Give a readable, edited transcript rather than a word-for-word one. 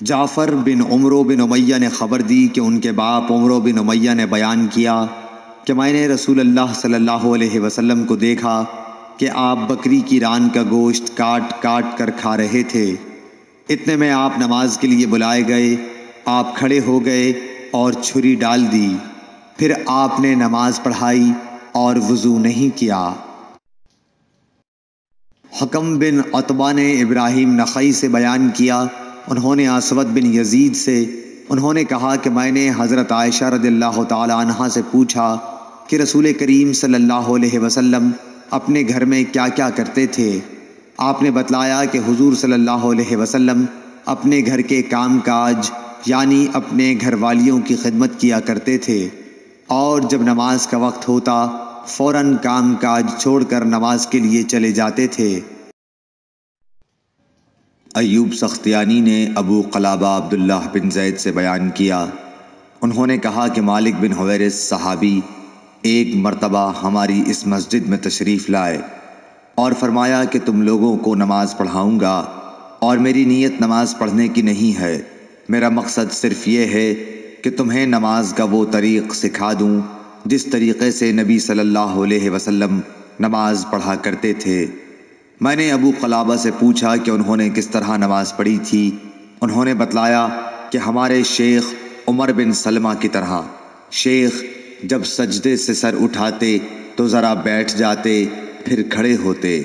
جعفر بن عمرو بن امیہ نے خبر دی کہ ان کے باپ عمرو بن امیہ نے بیان کیا کہ میں نے رسول اللہ صلی اللہ علیہ وسلم کو دیکھا کہ آپ بکری کی ران کا گوشت کاٹ کاٹ کر کھا رہے تھے۔ اتنے میں آپ نماز کے لیے بلائے گئے، آپ کھڑے ہو گئے اور چھری ڈال دی، پھر آپ نے نماز پڑھائی اور وضو نہیں کیا۔ حکم بن عتبہ نے ابراہیم نخعی سے بیان کیا، انہوں نے اسود بن یزید سے، انہوں نے کہا کہ میں نے حضرت عائشہ رضی اللہ تعالی عنہا سے پوچھا کہ رسول کریم صلی اللہ علیہ وسلم اپنے گھر میں کیا کیا کرتے تھے۔ آپ نے بتلایا کہ حضور صلی اللہ علیہ وسلم اپنے گھر کے کام کاج یعنی اپنے گھر والیوں کی خدمت کیا کرتے تھے، اور جب نماز کا وقت ہوتا فوراً کام کاج چھوڑ کر نماز کے لیے چلے جاتے تھے۔ ایوب سختیانی نے ابو قلابہ عبداللہ بن زید سے بیان کیا، انہوں نے کہا کہ مالک بن حویرث صحابی ایک مرتبہ ہماری اس مسجد میں تشریف لائے اور فرمایا کہ تم لوگوں کو نماز پڑھاؤں گا، اور میری نیت نماز پڑھنے کی نہیں ہے، میرا مقصد صرف یہ ہے کہ تمہیں نماز کا وہ طریق سکھا دوں جس طریقے سے نبی صلی اللہ علیہ وسلم نماز پڑھا کرتے تھے۔ میں نے ابو قلابہ سے پوچھا کہ انہوں نے کس طرح نماز پڑھی تھی، انہوں نے بتلایا کہ ہمارے شیخ عمر بن سلمہ کی طرح۔ شیخ جب سجدے سے سر اٹھاتے تو ذرا بیٹھ جاتے، پھر کھڑے ہوتے۔